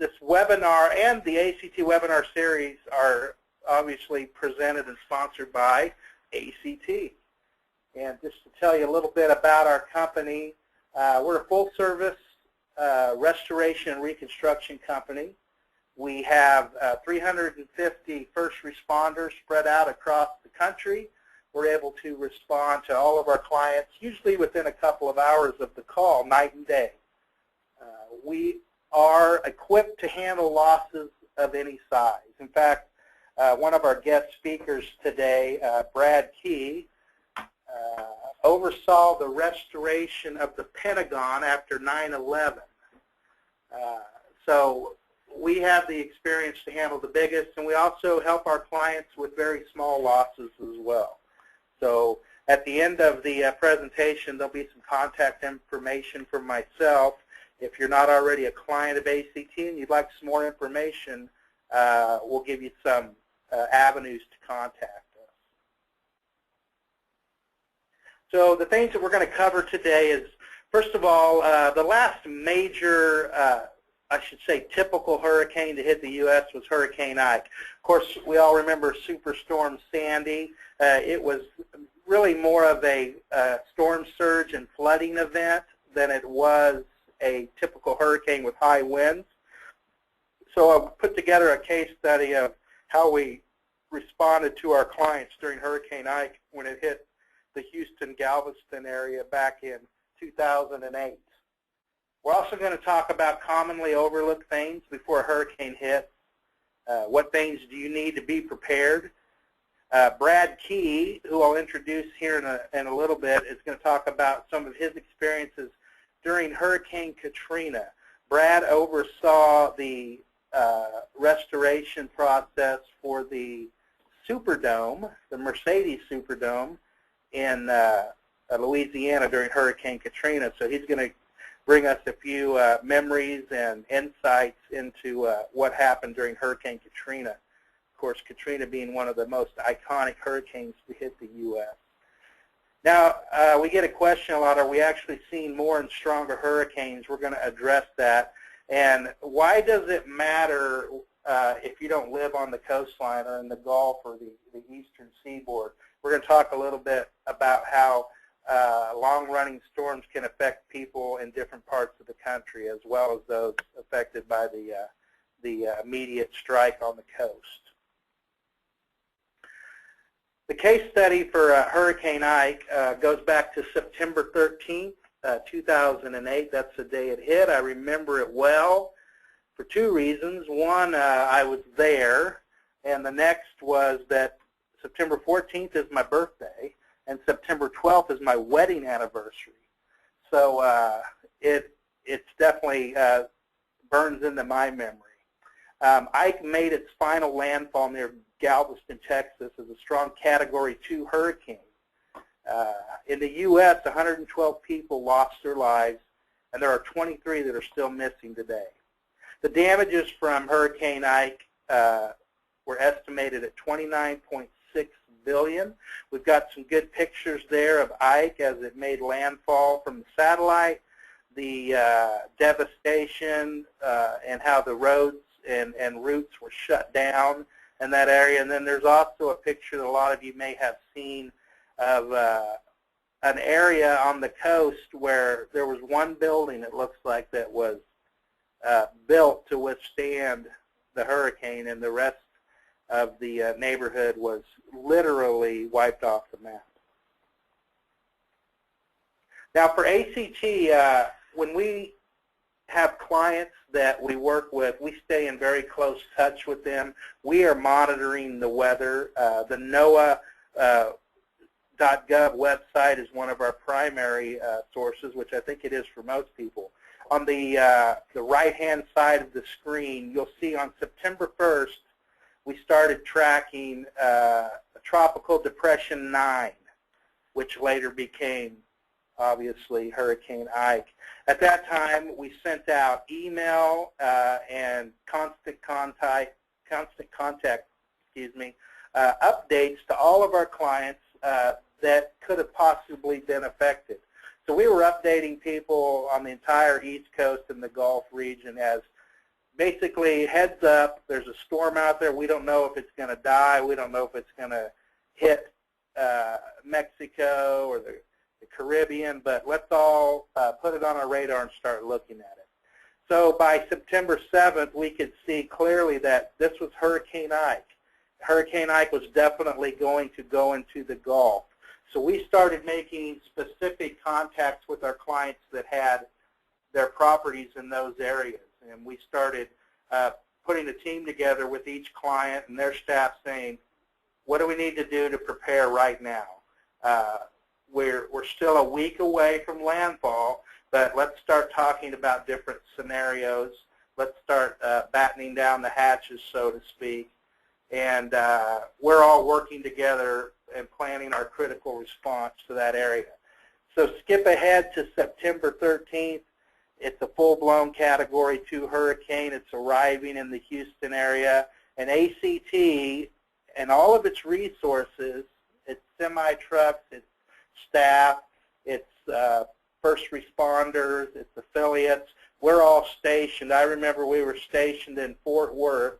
this webinar and the ACT webinar series are obviously presented and sponsored by ACT. And just to tell you a little bit about our company, we're a full-service restoration and reconstruction company. We have 350 first responders spread out across the country. We're able to respond to all of our clients, usually within a couple of hours of the call, night and day. We are equipped to handle losses of any size. In fact, one of our guest speakers today, Brad Key, oversaw the restoration of the Pentagon after 9/11. So we have the experience to handle the biggest, and we also help our clients with very small losses as well. So at the end of the presentation, there'll be some contact information from myself. If you're not already a client of ACT and you'd like some more information, we'll give you some avenues to contact us. So the things that we're going to cover today is, first of all, the last major, I should say typical hurricane to hit the U.S. was Hurricane Ike. Of course, we all remember Superstorm Sandy. It was really more of a storm surge and flooding event than it was a typical hurricane with high winds. So I put together a case study of how we responded to our clients during Hurricane Ike when it hit the Houston-Galveston area back in 2008. We're also going to talk about commonly overlooked things before a hurricane hits. What things do you need to be prepared? Brad Key, who I'll introduce here in a little bit, is going to talk about some of his experiences during Hurricane Katrina. Brad oversaw the restoration process for the Superdome, the Mercedes Superdome in Louisiana during Hurricane Katrina. So he's going to bring us a few memories and insights into what happened during Hurricane Katrina. Of course, Katrina being one of the most iconic hurricanes to hit the U.S. Now, we get a question a lot, are we actually seeing more and stronger hurricanes? We're going to address that. And why does it matter if you don't live on the coastline or in the Gulf or the eastern seaboard? We're going to talk a little bit about how long-running storms can affect people in different parts of the country, as well as those affected by the immediate strike on the coast. The case study for Hurricane Ike goes back to September 13th, 2008. That's the day it hit. I remember it well for two reasons. One, I was there, and the next was that September 14th is my birthday, and September 12th is my wedding anniversary. So it's definitely burns into my memory. Ike made its final landfall near Galveston, Texas, as a strong Category 2 hurricane. In the U.S., 112 people lost their lives, and there are 23 that are still missing today. The damages from Hurricane Ike were estimated at $29.6 billion. We've got some good pictures there of Ike as it made landfall from the satellite, the devastation and how the roads and routes were shut down in that area. And then there's also a picture that a lot of you may have seen of an area on the coast where there was one building, it looks like, that was built to withstand the hurricane, and the rest of the neighborhood was literally wiped off the map. Now for ACT, when we have clients that we work with, we stay in very close touch with them. We are monitoring the weather. The NOAA.gov website is one of our primary sources, which I think it is for most people. On the right-hand side of the screen, you'll see on September 1st, we started tracking Tropical Depression 9, which later became, obviously, Hurricane Ike. At that time, we sent out email and constant contact, updates to all of our clients that could have possibly been affected. So we were updating people on the entire East Coast and the Gulf region as basically, heads up, there's a storm out there. We don't know if it's going to die. We don't know if it's going to hit Mexico or the Caribbean, but let's all put it on our radar and start looking at it. So by September 7th, we could see clearly that this was Hurricane Ike. Hurricane Ike was definitely going to go into the Gulf. So we started making specific contacts with our clients that had their properties in those areas. And we started putting a team together with each client and their staff saying, what do we need to do to prepare right now? We're still a week away from landfall, but let's start talking about different scenarios. Let's start battening down the hatches, so to speak. And we're all working together and planning our critical response to that area. So skip ahead to September 13th. It's a full-blown Category 2 hurricane. It's arriving in the Houston area. And ACT and all of its resources, its semi-trucks, its staff, its first responders, its affiliates, we're all stationed. I remember we were stationed in Fort Worth.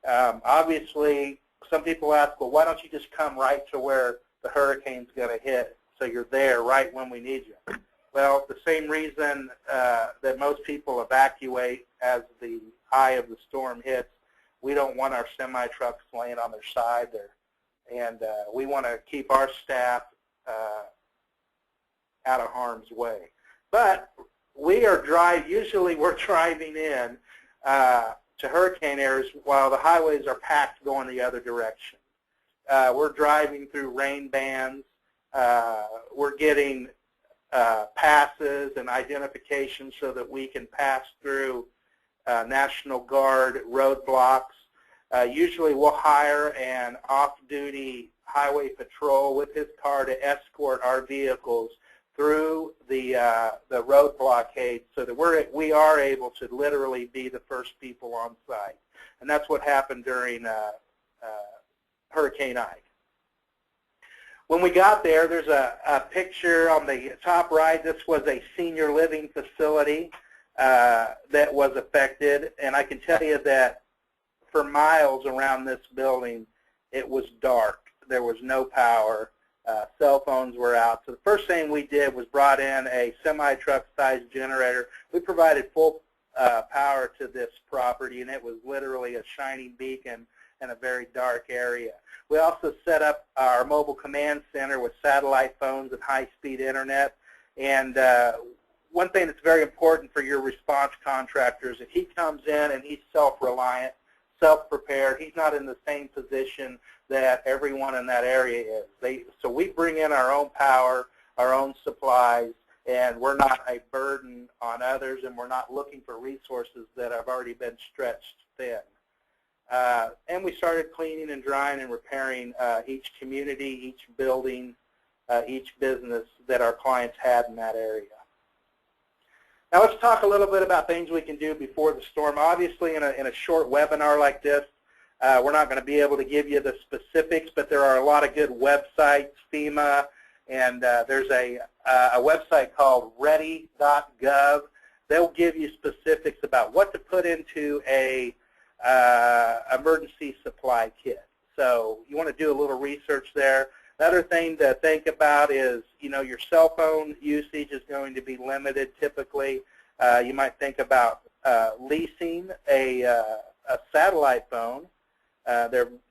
Obviously, some people ask, well, why don't you just come right to where the hurricane's going to hit so you're there right when we need you? Well, the same reason that most people evacuate as the eye of the storm hits, we don't want our semi-trucks laying on their side there. And we want to keep our staff out of harm's way. But we are usually we're driving in to hurricane areas while the highways are packed going the other direction. We're driving through rain bands. We're getting passes and identifications so that we can pass through National Guard roadblocks. Usually we'll hire an off-duty highway patrol with his car to escort our vehicles through the road blockade so that we are able to literally be the first people on site. And that's what happened during Hurricane Ike. When we got there, there's a picture on the top right. This was a senior living facility that was affected, and I can tell you that for miles around this building, it was dark. There was no power. Cell phones were out. So the first thing we did was brought in a semi-truck sized generator. We provided full power to this property, and it was literally a shining beacon in a very dark area. We also set up our mobile command center with satellite phones and high-speed internet. And one thing that's very important for your response contractors, if he comes in and he's self-reliant, self-prepared, he's not in the same position that everyone in that area is. So we bring in our own power, our own supplies, and we're not a burden on others, and we're not looking for resources that have already been stretched thin. And we started cleaning and drying and repairing each community, each building, each business that our clients had in that area. Now let's talk a little bit about things we can do before the storm. Obviously, in a short webinar like this, we're not going to be able to give you the specifics, but there are a lot of good websites, FEMA, and there's a website called ready.gov. They'll give you specifics about what to put into a emergency supply kit. So you want to do a little research there. The other thing to think about is, your cell phone usage is going to be limited typically. You might think about leasing a satellite phone.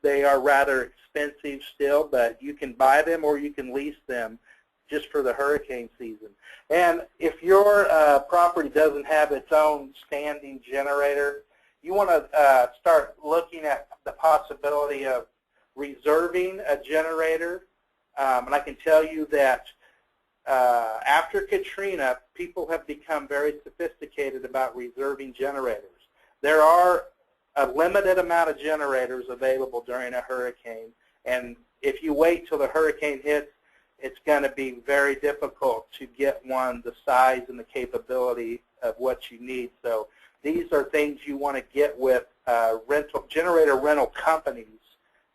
They are rather expensive still, but you can buy them or you can lease them just for the hurricane season. And if your property doesn't have its own standing generator, you want to start looking at the possibility of reserving a generator. And I can tell you that after Katrina, people have become very sophisticated about reserving generators. There are a limited amount of generators available during a hurricane, and if you wait till the hurricane hits, it's going to be very difficult to get one the size and the capability of what you need. So these are things you want to get with generator rental companies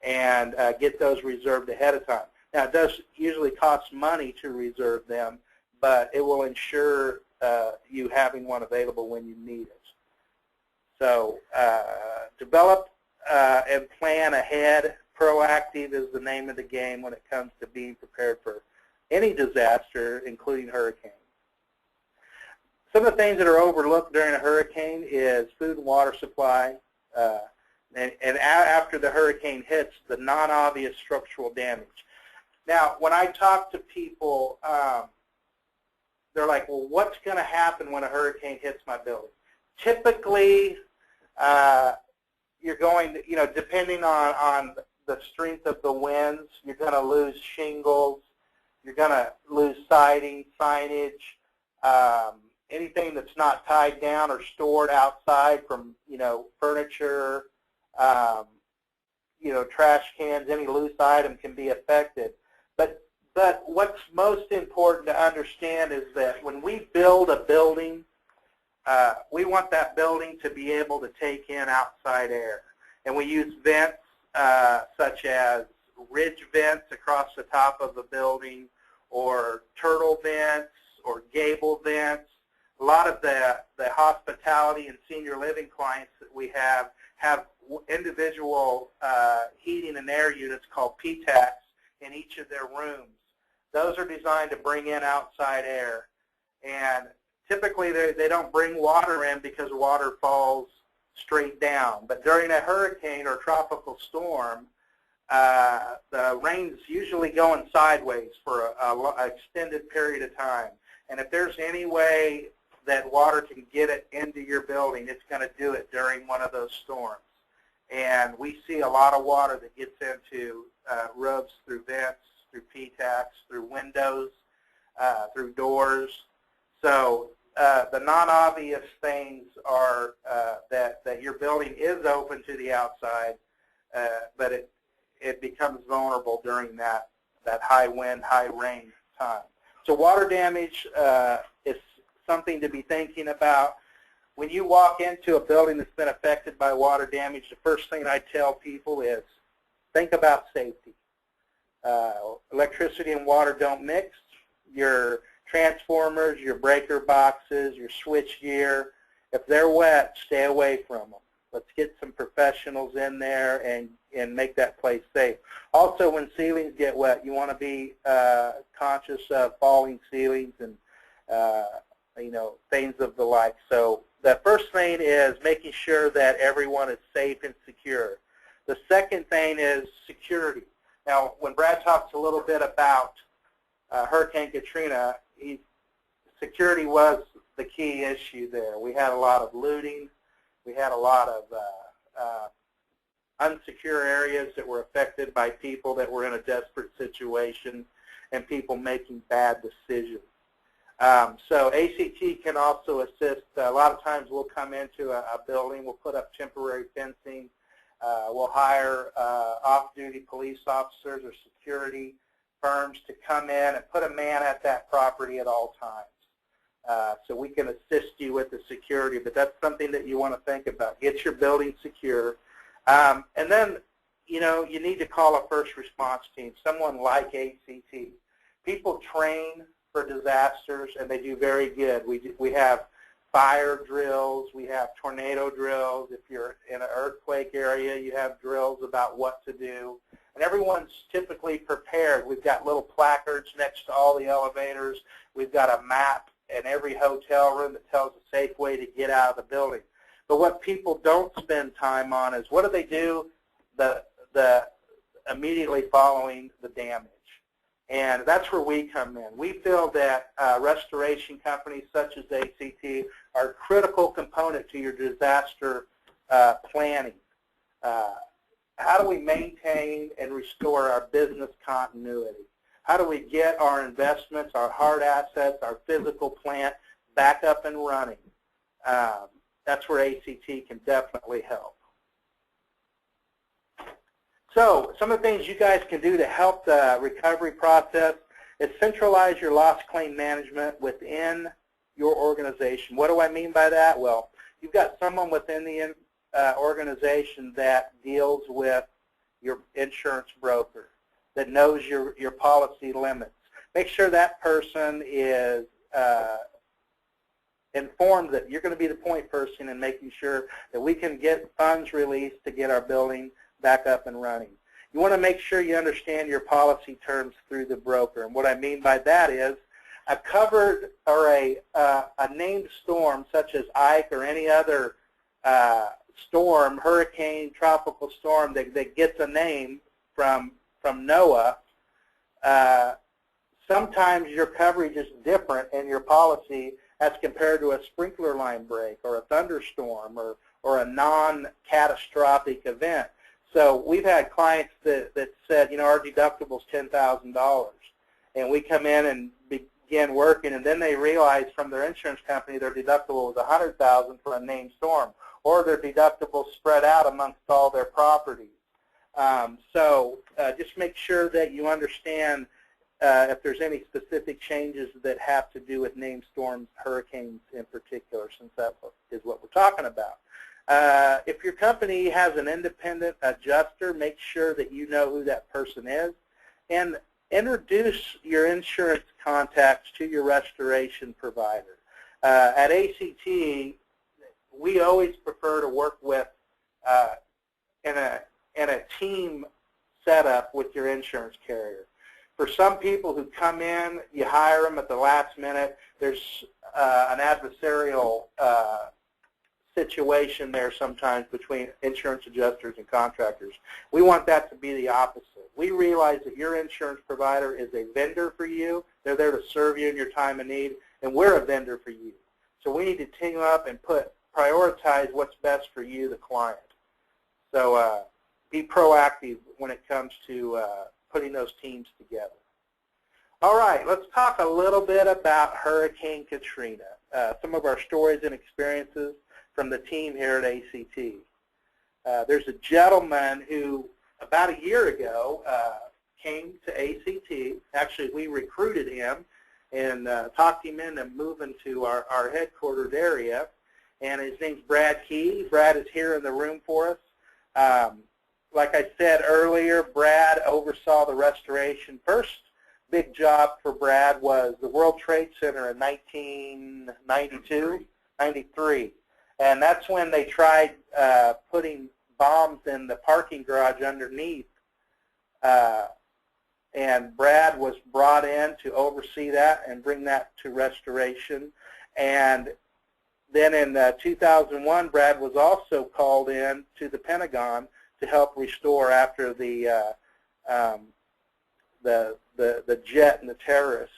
and get those reserved ahead of time. Now, it does usually cost money to reserve them, but it will ensure you having one available when you need it. So develop and plan ahead. Proactive is the name of the game when it comes to being prepared for any disaster, including hurricanes. Some of the things that are overlooked during a hurricane is food and water supply. And after the hurricane hits, the non-obvious structural damage. Now, when I talk to people, they're like, well, what's going to happen when a hurricane hits my building? Typically, you're going to, depending on the strength of the winds, you're going to lose shingles, you're going to lose siding, signage, anything that's not tied down or stored outside from, furniture, trash cans, any loose item can be affected. But what's most important to understand is that when we build a building, we want that building to be able to take in outside air. And we use vents such as ridge vents across the top of the building, or turtle vents, or gable vents. A lot of the hospitality and senior living clients that we have individual heating and air units called PTACs in each of their rooms. Those are designed to bring in outside air. And typically they don't bring water in because water falls straight down. But during a hurricane or tropical storm, the rain's usually going sideways for an extended period of time. And if there's any way that water can get it into your building, it's going to do it during one of those storms. And we see a lot of water that gets into roofs through vents, through PTACs, through windows, through doors. So the non-obvious things are that your building is open to the outside, but it becomes vulnerable during that high wind, high rain time. So water damage is something to be thinking about. When you walk into a building that's been affected by water damage, the first thing I tell people is think about safety. Electricity and water don't mix. Your transformers, your breaker boxes, your switch gear, if they're wet, stay away from them. Let's get some professionals in there and make that place safe. Also, when ceilings get wet, you want to be conscious of falling ceilings and things of the like. So the first thing is making sure that everyone is safe and secure. The second thing is security. Now, when Brad talks a little bit about Hurricane Katrina, security was the key issue there. We had a lot of looting. We had a lot of unsecure areas that were affected by people that were in a desperate situation and people making bad decisions. So ACT can also assist. A lot of times we'll come into a building, we'll put up temporary fencing, we'll hire off-duty police officers or security firms to come in and put a man at that property at all times. So we can assist you with the security, but that's something that you want to think about. Get your building secure. And then, you need to call a first response team, someone like ACT. People train for disasters, and they do very good. We have fire drills. We have tornado drills. If you're in an earthquake area, you have drills about what to do. And everyone's typically prepared. We've got little placards next to all the elevators. We've got a map in every hotel room that tells a safe way to get out of the building. But what people don't spend time on is what do they do the immediately following the damage. And that's where we come in. We feel that restoration companies such as ACT are a critical component to your disaster planning. How do we maintain and restore our business continuity? How do we get our investments, our hard assets, our physical plant back up and running? That's where ACT can definitely help. So some of the things you guys can do to help the recovery process is centralize your loss claim management within your organization. What do I mean by that? Well, you've got someone within the organization that deals with your insurance broker, that knows your policy limits. Make sure that person is informed that you're going to be the point person in making sure that we can get funds released to get our building back up and running. You want to make sure you understand your policy terms through the broker. And what I mean by that is a covered or a named storm such as Ike or any other storm, hurricane, tropical storm that gets a name from NOAA, sometimes your coverage is different in your policy as compared to a sprinkler line break or a thunderstorm or a non-catastrophic event. So we've had clients that said, you know, our deductible is $10,000, and we come in and begin working, and then they realize from their insurance company their deductible was $100,000 for a named storm, or their deductible spread out amongst all their properties. So just make sure that you understand if there's any specific changes that have to do with named storms, hurricanes in particular, since that is what we're talking about. If your company has an independent adjuster, make sure that you know who that person is, and introduce your insurance contacts to your restoration provider. At ACT, we always prefer to work with in a team setup with your insurance carrier. For some people who come in, you hire them at the last minute. There's an adversarial situation there sometimes between insurance adjusters and contractors. We want that to be the opposite. We realize that your insurance provider is a vendor for you. They're there to serve you in your time of need, and we're a vendor for you. So we need to team up and prioritize what's best for you, the client. So be proactive when it comes to putting those teams together. All right, let's talk a little bit about Hurricane Katrina, some of our stories and experiences from the team here at ACT. There's a gentleman who, about a year ago, came to ACT. Actually, we recruited him and talked him into moving to our headquartered area. And his name's Brad Key. Brad is here in the room for us. Like I said earlier, Brad oversaw the restoration. First big job for Brad was the World Trade Center in 1992, 93. And that's when they tried putting bombs in the parking garage underneath. And Brad was brought in to oversee that and bring that to restoration. And then in 2001, Brad was also called in to the Pentagon to help restore after the jet and the terrorist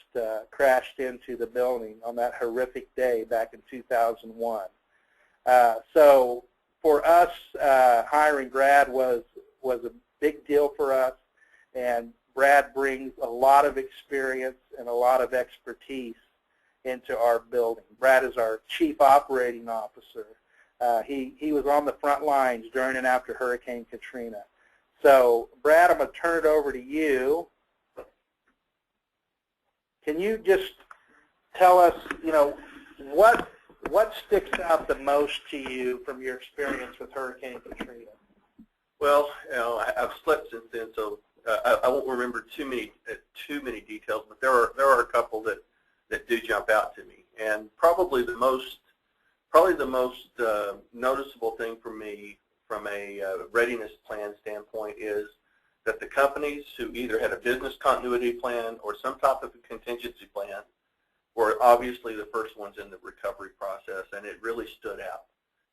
crashed into the building on that horrific day back in 2001. So for us, hiring Brad was a big deal for us, and Brad brings a lot of experience and a lot of expertise into our building. Brad is our Chief Operating Officer. He was on the front lines during and after Hurricane Katrina. So, Brad, I'm going to turn it over to you. Can you just tell us, you know, what sticks out the most to you from your experience with Hurricane Katrina? Well, you know, I've slept since then, so I won't remember too many details, but there are a couple that do jump out to me, and probably the most noticeable thing for me from a readiness plan standpoint is that the companies who either had a business continuity plan or some type of a contingency plan were obviously the first ones in the recovery process, and it really stood out.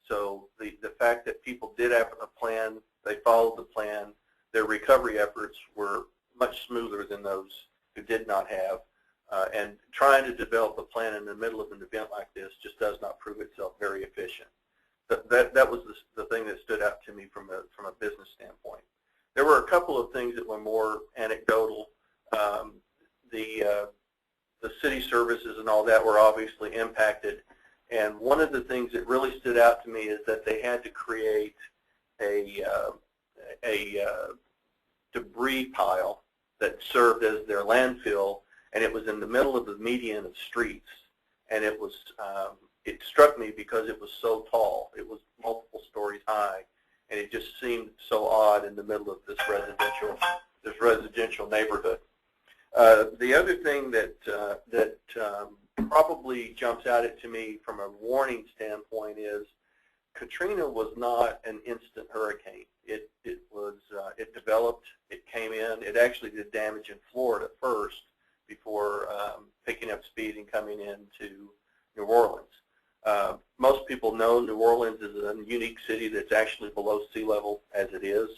So the fact that people did have a plan, they followed the plan, their recovery efforts were much smoother than those who did not have. And trying to develop a plan in the middle of an event like this just does not prove itself very efficient. That was the thing that stood out to me from a business standpoint. There were a couple of things that were more anecdotal. The city services and all that were obviously impacted, and one of the things that really stood out to me is that they had to create a debris pile that served as their landfill, and it was in the middle of the median of streets, and it struck me because it was so tall. It was multiple stories high, and it just seemed so odd in the middle of this residential neighborhood. The other thing that probably jumps out to me from a warning standpoint is Katrina was not an instant hurricane. It developed, it came in, it actually did damage in Florida first before picking up speed and coming into New Orleans. Most people know New Orleans is a unique city that's actually below sea level as it is.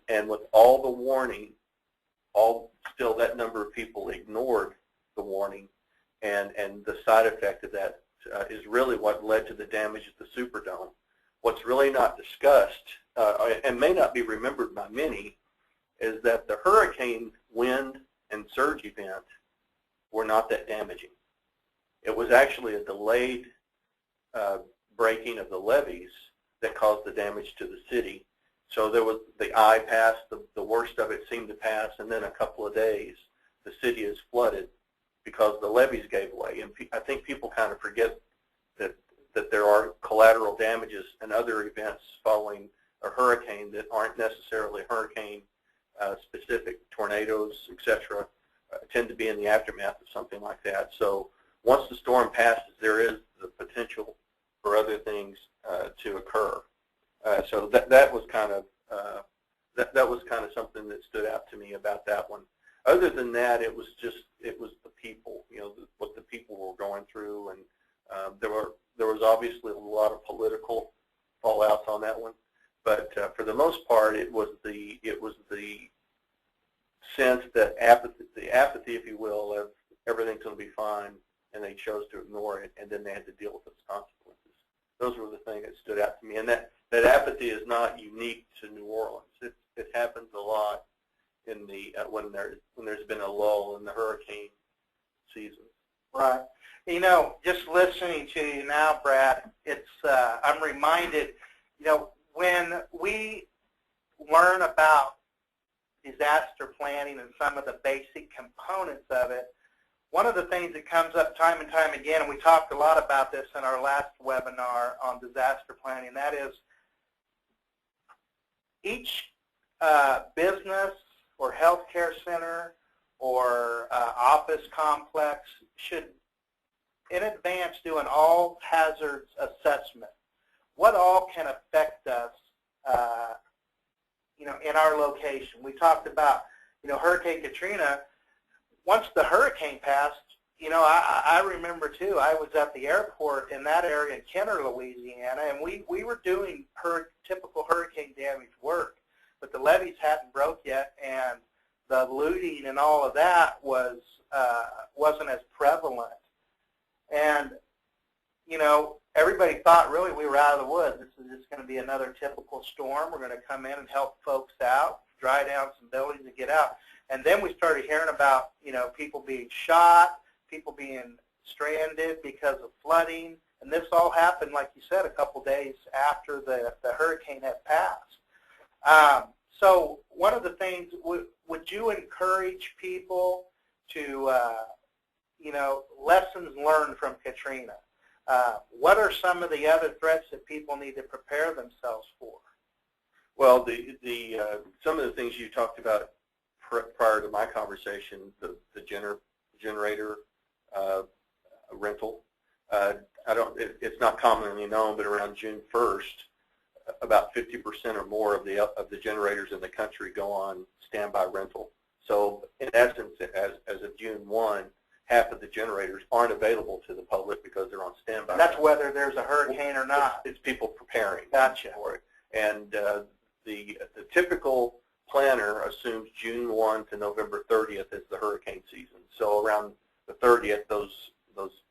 And with all the warning, still that number of people ignored the warning, and the side effect of that is really what led to the damage at the Superdome. What's really not discussed, and may not be remembered by many, is that the hurricane wind and surge event were not that damaging. It was actually a delayed breaking of the levees that caused the damage to the city. So there was the eye passed, the worst of it seemed to pass, and then a couple of days the city is flooded because the levees gave way. And I think people kind of forget that there are collateral damages and other events following a hurricane that aren't necessarily hurricane specific. Tornadoes, etc., tend to be in the aftermath of something like that. So once the storm passes, there is the potential for other things to occur. So that was kind of something that stood out to me about that one. Other than that, it was the people, what the people were going through, and there was obviously a lot of political fallouts on that one. But for the most part, it was the sense that the apathy, if you will, of everything's going to be fine, and they chose to ignore it, and then they had to deal with its consequences. Those were the things that stood out to me, and that apathy is not unique to New Orleans. It happens a lot in the when there's been a lull in the hurricane season. Right. Just listening to you now, Brad, I'm reminded, when we learn about disaster planning and some of the basic components of it, one of the things that comes up time and time again, and we talked a lot about this in our last webinar on disaster planning, that is each business or healthcare center or office complex should in advance do an all hazards assessment. What all can affect us in our location? We talked about Hurricane Katrina. Once the hurricane passed, I remember too, I was at the airport in that area in Kenner, Louisiana, and we were doing typical hurricane damage work, but the levees hadn't broke yet, and the looting and all of that wasn't as prevalent. And everybody thought really we were out of the woods. This is just going to be another typical storm. We're going to come in and help folks out, dry down some buildings and get out. And then we started hearing about, people being shot, people being stranded because of flooding. And this all happened, like you said, a couple days after the hurricane had passed. So one of the things, would you encourage people to, lessons learned from Katrina? What are some of the other threats that people need to prepare themselves for? Well, some of the things you talked about prior to my conversation, the generator rental. It's not commonly known, but around June 1st, about 50% or more of the generators in the country go on standby rental. So in essence, as of June 1, half of the generators aren't available to the public because they're on standby. And that's whether there's a hurricane or not. It's people preparing Gotcha. for it. And the typical planner assumes June 1 to November 30th is the hurricane season. So around the 30th, those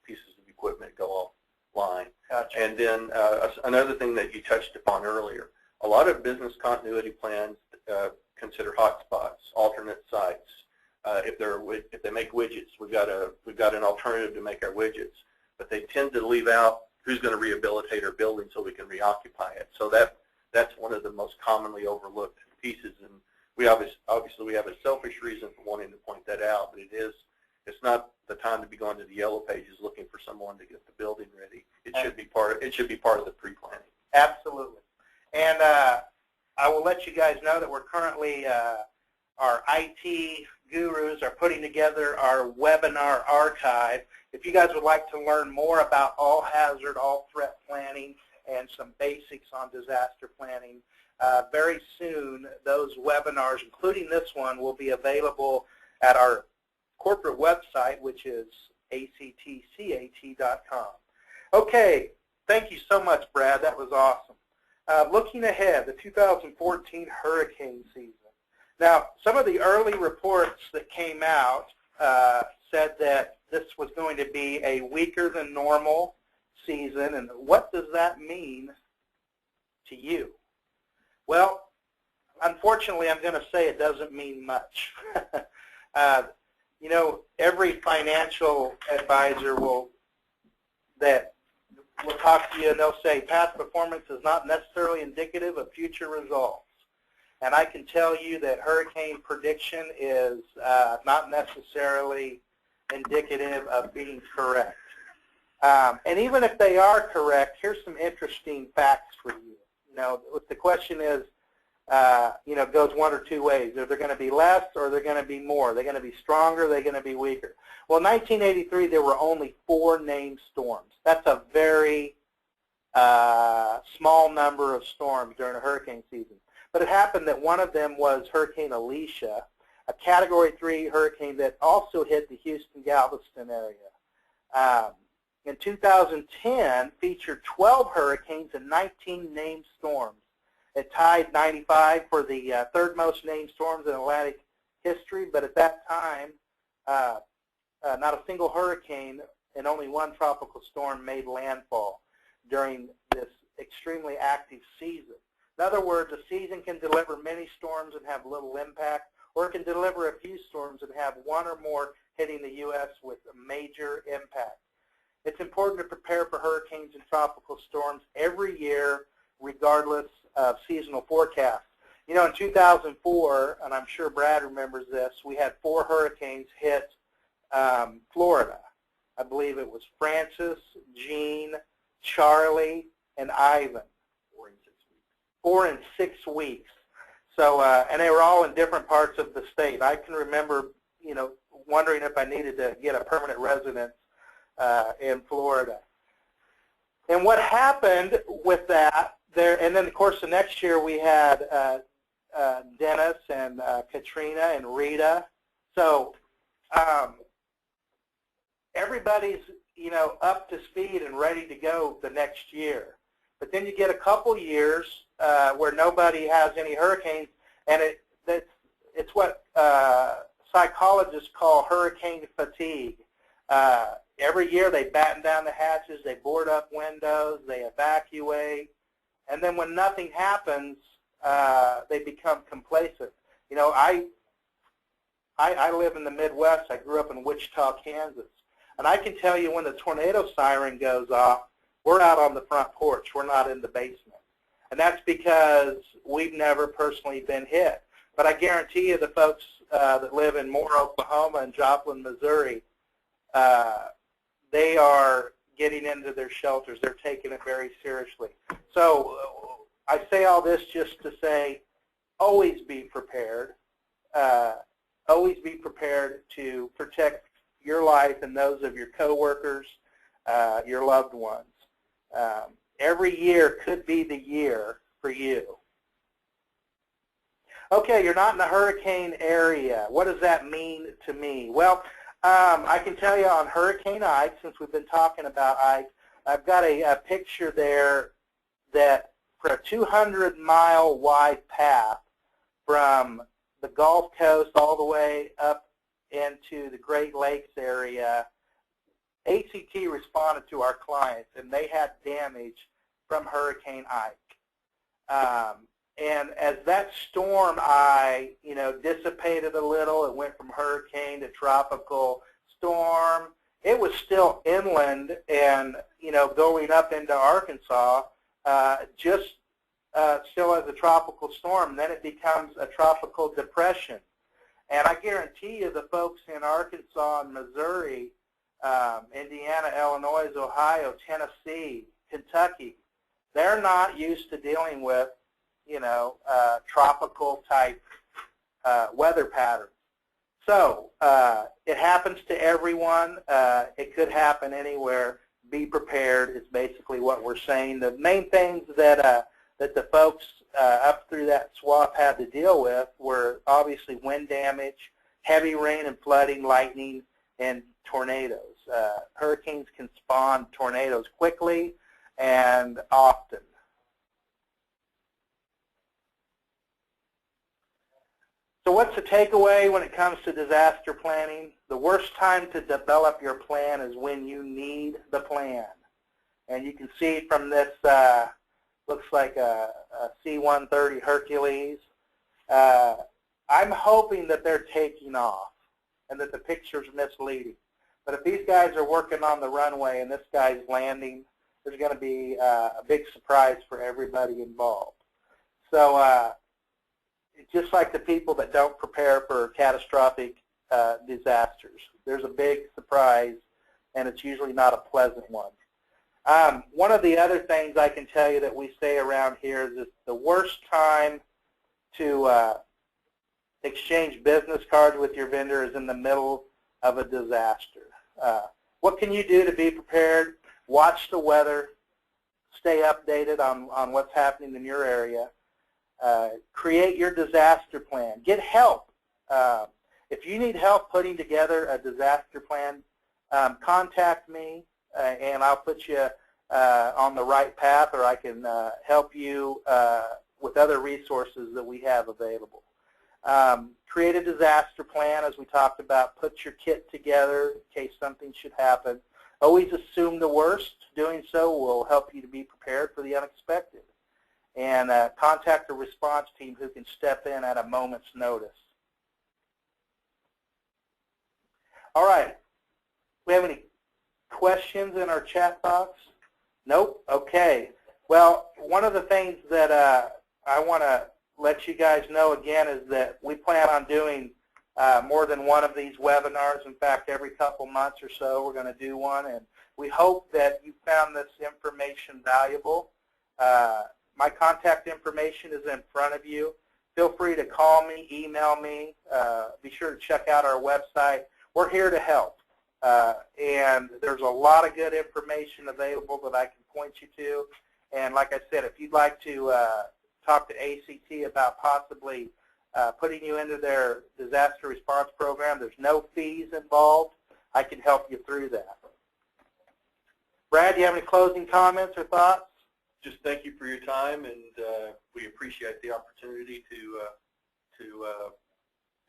pieces of equipment go offline. Gotcha. And then another thing that you touched upon earlier, a lot of business continuity plans consider hotspots, alternate sites. If they make widgets, we've got an alternative to make our widgets, but they tend to leave out who's going to rehabilitate our building so we can reoccupy it. So that's one of the most commonly overlooked pieces, and we obviously we have a selfish reason for wanting to point that out, but it's not the time to be going to the yellow pages looking for someone to get the building ready. It should be part of the pre-planning. Absolutely. And I will let you guys know that we're currently our IT gurus are putting together our webinar archive. If you guys would like to learn more about all hazard, all threat planning, and some basics on disaster planning, very soon those webinars, including this one, will be available at our corporate website, which is actcat.com. Okay, thank you so much, Brad. That was awesome. Looking ahead, the 2014 hurricane season. Now, some of the early reports that came out said that this was going to be a weaker than normal season, and what does that mean to you? Well, unfortunately, I'm going to say it doesn't mean much. You know, every financial advisor will talk to you and they'll say past performance is not necessarily indicative of future results. And I can tell you that hurricane prediction is not necessarily indicative of being correct. And even if they are correct, here's some interesting facts for you. You know, the question is, you know, goes one or two ways. Are there going to be less or are there going to be more? Are they going to be stronger? Are they going to be weaker? Well, in 1983, there were only 4 named storms. That's a very small number of storms during a hurricane season. But it happened that one of them was Hurricane Alicia, a Category 3 hurricane that also hit the Houston-Galveston area. In 2010, featured 12 hurricanes and 19 named storms. It tied 95 for the third most named storms in Atlantic history, but at that time, not a single hurricane and only one tropical storm made landfall during this extremely active season. In other words, a season can deliver many storms and have little impact, or it can deliver a few storms and have one or more hitting the U.S. with a major impact. It's important to prepare for hurricanes and tropical storms every year, regardless of seasonal forecasts. You know, in 2004, and I'm sure Brad remembers this, we had 4 hurricanes hit Florida. I believe it was Francis, Jean, Charlie, and Ivan. 4 in 6 weeks. So, and they were all in different parts of the state. I can remember, you know, wondering if I needed to get a permanent residence in Florida. And what happened with that, and then of course the next year we had Dennis and Katrina and Rita. So everybody's, you know, up to speed and ready to go the next year. But then you get a couple years where nobody has any hurricanes, and it's what psychologists call hurricane fatigue. Every year they batten down the hatches, they board up windows, they evacuate, and then when nothing happens, they become complacent. You know, I live in the Midwest. I grew up in Wichita, Kansas, and I can tell you when the tornado siren goes off, we're out on the front porch. We're not in the basement. And that's because we've never personally been hit. But I guarantee you the folks that live in Moore, Oklahoma and Joplin, Missouri, they are getting into their shelters. They're taking it very seriously. So I say all this just to say always be prepared. Always be prepared to protect your life and those of your coworkers, your loved ones. Every year could be the year for you. Okay, you're not in a hurricane area. What does that mean to me? Well, I can tell you on Hurricane Ike, since we've been talking about Ike, I've got a picture there that for a 200-mile wide path from the Gulf Coast all the way up into the Great Lakes area, ACT responded to our clients, and they had damage from Hurricane Ike. And as that storm eye, you know, dissipated a little, it went from hurricane to tropical storm. It was still inland and, you know, going up into Arkansas, just still as a tropical storm. And then it becomes a tropical depression. And I guarantee you the folks in Arkansas and Missouri, Indiana, Illinois, Ohio, Tennessee, Kentucky, they're not used to dealing with, you know, tropical type weather patterns. So it happens to everyone. It could happen anywhere. Be prepared is basically what we're saying. The main things that the folks up through that swath had to deal with were obviously wind damage, heavy rain and flooding, lightning, and tornadoes. Hurricanes can spawn tornadoes quickly and often. So what's the takeaway when it comes to disaster planning? The worst time to develop your plan is when you need the plan. And you can see from this, looks like a C-130 Hercules. I'm hoping that they're taking off and that the picture's misleading. But if these guys are working on the runway and this guy's landing, there's going to be a big surprise for everybody involved. So just like the people that don't prepare for catastrophic disasters, there's a big surprise, and it's usually not a pleasant one. One of the other things I can tell you that we say around here is that the worst time to exchange business cards with your vendor is in the middle of a disaster. What can you do to be prepared? Watch the weather. Stay updated on what's happening in your area. Create your disaster plan. Get help. If you need help putting together a disaster plan, contact me and I'll put you on the right path, or I can help you with other resources that we have available. Create a disaster plan, as we talked about. Put your kit together in case something should happen. Always assume the worst. Doing so will help you to be prepared for the unexpected. And contact a response team who can step in at a moment's notice. All right. We have any questions in our chat box? Nope. Okay. Well, one of the things that I want to let you guys know again is that we plan on doing more than one of these webinars. In fact, every couple months or so we're going to do one, and we hope that you found this information valuable. My contact information is in front of you. Feel free to call me, email me. Be sure to check out our website. We're here to help. And there's a lot of good information available that I can point you to. And like I said, if you'd like to talk to ACT about possibly putting you into their disaster response program, there's no fees involved. I can help you through that. Brad, do you have any closing comments or thoughts? Just thank you for your time, and we appreciate the opportunity to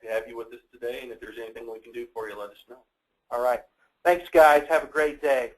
have you with us today. And if there's anything we can do for you, let us know. All right. Thanks, guys. Have a great day.